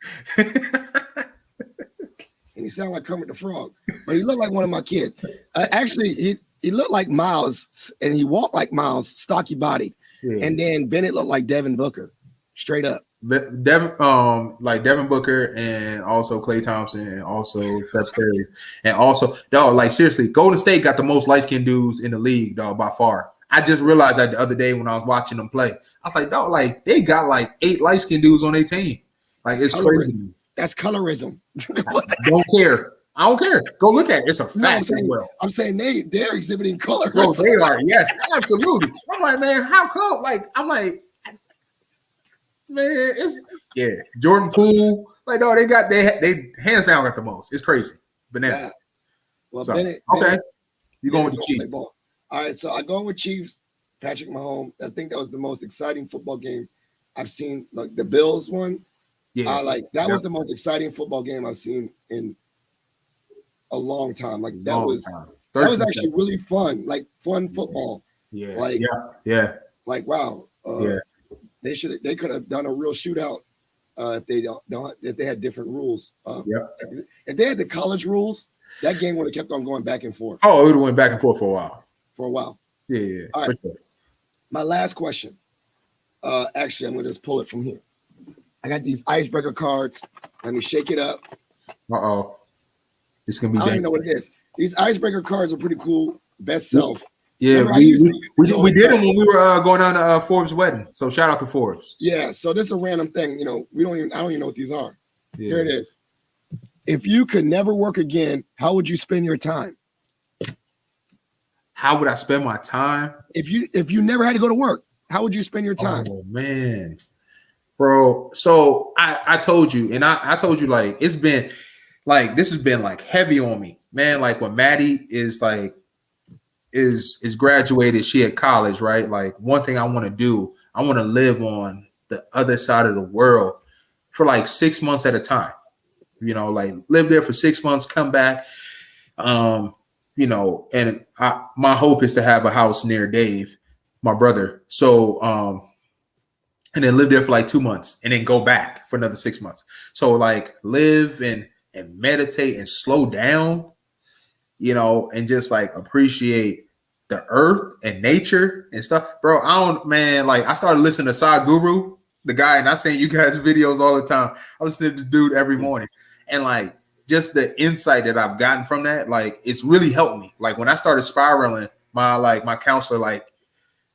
And he sounded like Kermit the Frog, but he looked like one of my kids. Actually, he looked like Miles, and he walked like Miles, stocky body. Yeah. And then Bennett looked like Devin Booker, straight up. Like Devin Booker, and also Klay Thompson, and also Steph Curry, and also dog. Like seriously, Golden State got the most light-skinned dudes in the league, dog, by far. I just realized that the other day when I was watching them play. I was like, dog, like they got like 8 light-skinned dudes on their team. Like it's crazy. That's colorism. Don't care. I don't care. Go look at it. It's a fact. I'm saying they're exhibiting color. Bro, they are. Yes, absolutely. I'm like, man, how come? Like, I'm like, man, it's Jordan Poole. Like, no, they hands down got the most. It's crazy. Bananas. Yeah. Well, so, Bennett, you going with the Chiefs? All right, so I go with Chiefs. Patrick Mahomes. I think that was the most exciting football game I've seen. Like the Bills one. Yeah, that was the most exciting football game I've seen in a long time. Like that was actually really fun. Like fun football. Yeah. Like Like wow. Yeah. They could have done a real shootout if they had different rules. If they had the college rules, that game would have kept on going back and forth. Oh, it would have went back and forth for a while. Yeah. All right. Sure. My last question. Actually, I'm gonna just pull it from here. I got these icebreaker cards. Let me shake it up. It's gonna be. I don't even know what it is. These icebreaker cards are pretty cool. Best self. Yeah, we did them when we were going on to Forbes' wedding. So shout out to Forbes. Yeah. So this is a random thing. You know, I don't even know what these are. Yeah. Here it is. If you could never work again, how would you spend your time? How would I spend my time? If you never had to go to work, how would you spend your time? Oh man. Bro, so I told you, and I told you, like, it's been like this has been like heavy on me, man. Like when Maddie is graduated, she at college, right? Like one thing I want to do, I want to live on the other side of the world for like 6 months at a time. You know, like live there for 6 months, come back. You know, and my hope is to have a house near Dave, my brother. So and then live there for like 2 months and then go back for another 6 months. So like live and meditate and slow down, you know, and just like appreciate the earth and nature and stuff. Bro, I started listening to Sadhguru, the guy, and I send you guys videos all the time. I listen to this dude every morning. And like just the insight that I've gotten from that, like it's really helped me. Like when I started spiraling, my counselor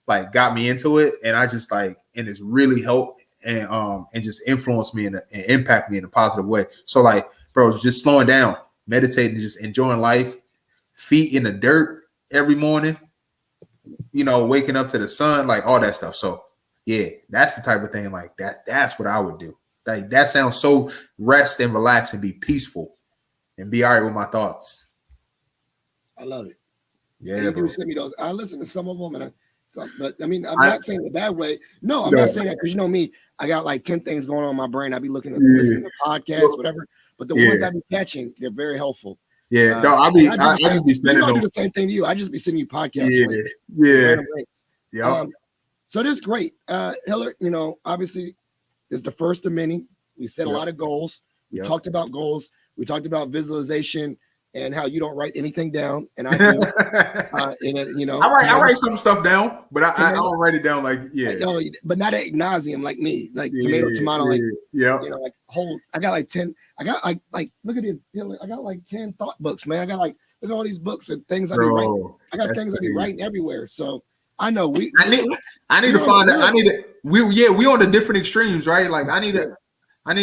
like got me into it, and I just like, and it's really helped and just influenced me and impact me in a positive way. So like, bro, just slowing down, meditating, just enjoying life, feet in the dirt every morning, you know, waking up to the sun, like all that stuff. So yeah, that's the type of thing like that. That's what I would do. Like that sounds so rest and relax and be peaceful and be all right with my thoughts. I love it. Yeah, you send me those. I listen to some of them, but I mean, I'm not saying it that way. No, I'm not saying that because you know me. I got like 10 things going on in my brain. I be listening to podcasts, whatever. But the ones I be catching, they're very helpful. Yeah, no, I just be sending them. I do the same thing to you. I just be sending you podcasts. Yeah. So this is great. Hillard, you know, obviously, it's the first of many. We set a lot of goals. We talked about goals. We talked about visualization and how you don't write anything down, and I do. You know, I write some stuff down, but I don't write it down like but not ad nauseum like me, like tomato, like you know, like whole. I got like 10. I got like look at it. I got like 10 thought books, man. I got like look at all these books and things I be writing. I got things I be writing everywhere. So I know I need to find that. We on the different extremes, right? Like I need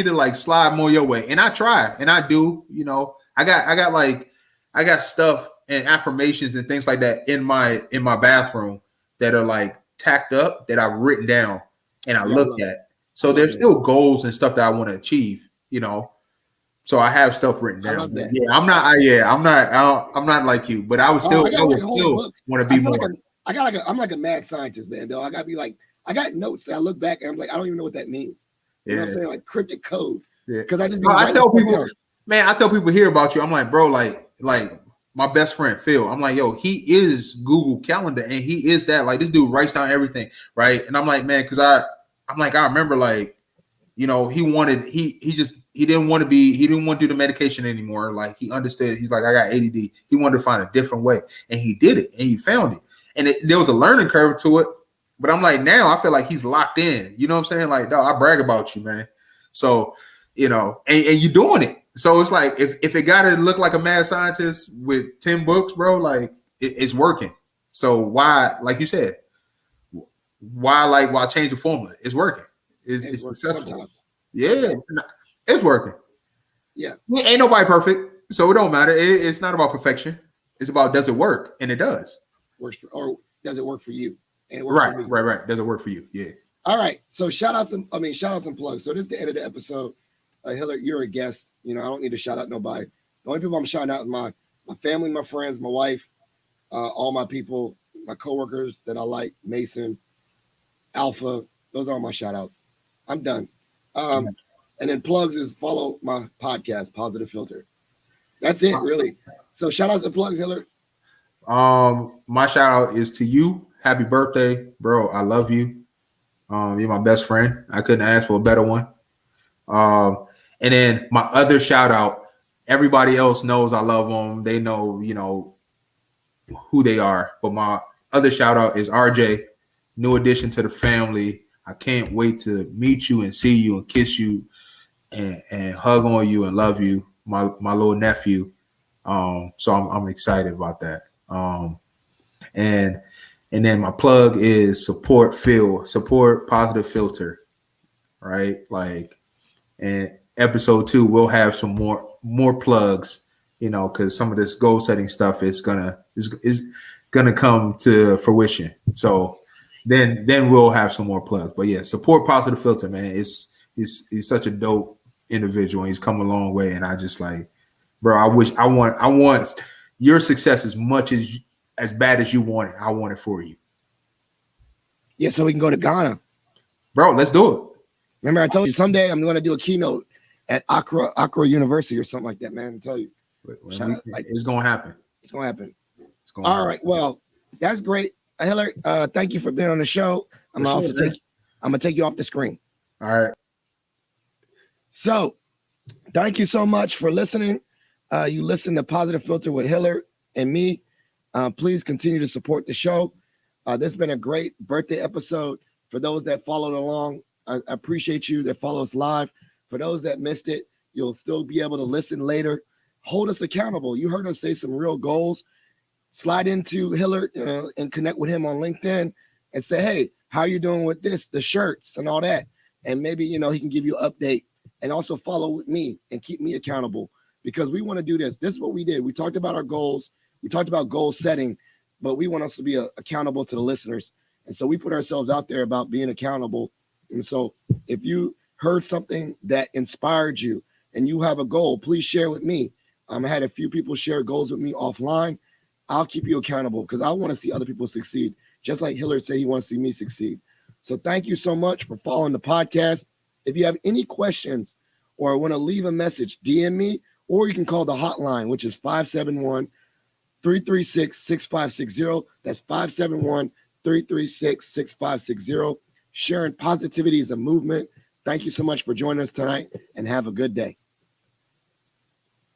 to like slide more your way, and I try, and I do. You know, I got stuff and affirmations and things like that in my bathroom that are like tacked up that I've written down and I looked at. So there's still goals and stuff that I want to achieve, you know. So I have stuff written down. I'm not like you, but I would still want to be more. I'm like a mad scientist, man. Though I got notes that I look back and I'm like, I don't even know what that means. You know what I'm saying? Like cryptic code. Yeah. Because I tell people, man, I tell people here about you. I'm like, bro, like my best friend Phil. I'm like, yo, he is Google Calendar, and he is that. Like, this dude writes down everything, right? And I'm like, man, because I remember, like, you know, he didn't want to do the medication anymore. Like, he understood. He's like, I got ADD. He wanted to find a different way, and he did it, and he found it. And there was a learning curve to it. But I'm like, now I feel like he's locked in. You know what I'm saying? Like, dog, I brag about you, man. So, you know, and you're doing it. So it's like, if it got to look like a mad scientist with 10 books, bro, like, it's working. So why, like you said, why change the formula? It's working. It's successful. Sometimes. Yeah, it's working. Yeah. Ain't nobody perfect, so it don't matter. It's not about perfection. It's about, does it work? And it does. Or does it work for you? And it works for me. Right. Does it work for you? Yeah. All right. So shout outs and plugs. So this is the end of the episode. Hillard, you're a guest. You know, I don't need to shout out nobody. The only people I'm shouting out is my family, my friends, my wife, all my people, my coworkers that I like, Mason, Alpha. Those are all my shout outs. I'm done. And then plugs is follow my podcast, Positive Philter. That's it, really. So shout outs and plugs, Hillard. My shout out is to you. Happy birthday, bro. I love you. You're my best friend. I couldn't ask for a better one. And then my other shout out, everybody else knows I love them. They know, you know, who they are. But my other shout out is RJ, new addition to the family. I can't wait to meet you and see you and kiss you and hug on you and love you, my little nephew. So I'm excited about that. And then my plug is support Positive Philter, right? Like, and episode 2 we'll have some more plugs, you know, because some of this goal setting stuff is gonna come to fruition. So then we'll have some more plugs. But yeah, support Positive Philter, man. He's such a dope individual. He's come a long way, and I just like, bro, I want your success as bad as you want it. I want it for you. Yeah, so we can go to Ghana. Bro, let's do it. Remember, I told you someday I'm going to do a keynote at Accra University or something like that, man. I tell you. It's going to happen. It's going to happen. All right. Well, that's great. Hillard, thank you for being on the show. I'm going to take you off the screen. All right. So thank you so much for listening. You listen to Positive Philter with Hillard and me. Please continue to support the show. This has been a great birthday episode. For those that followed along, I appreciate you that follow us live. For those that missed it, you'll still be able to listen later. Hold us accountable. You heard us say some real goals. Slide into Hillard and connect with him on LinkedIn and say, hey, how are you doing with this, the shirts and all that? And maybe, you know, he can give you an update. And also follow with me and keep me accountable, because we want to do this. This is what we did. We talked about our goals. We talked about goal setting, but we want us to be accountable to the listeners. And so we put ourselves out there about being accountable. And so if you heard something that inspired you and you have a goal, please share with me. I had a few people share goals with me offline. I'll keep you accountable because I want to see other people succeed, just like Hillard said he wants to see me succeed. So thank you so much for following the podcast. If you have any questions or want to leave a message, DM me, or you can call the hotline, which is 571-336-6560. That's 571-336-6560. Sharing positivity is a movement. Thank you so much for joining us tonight, and have a good day.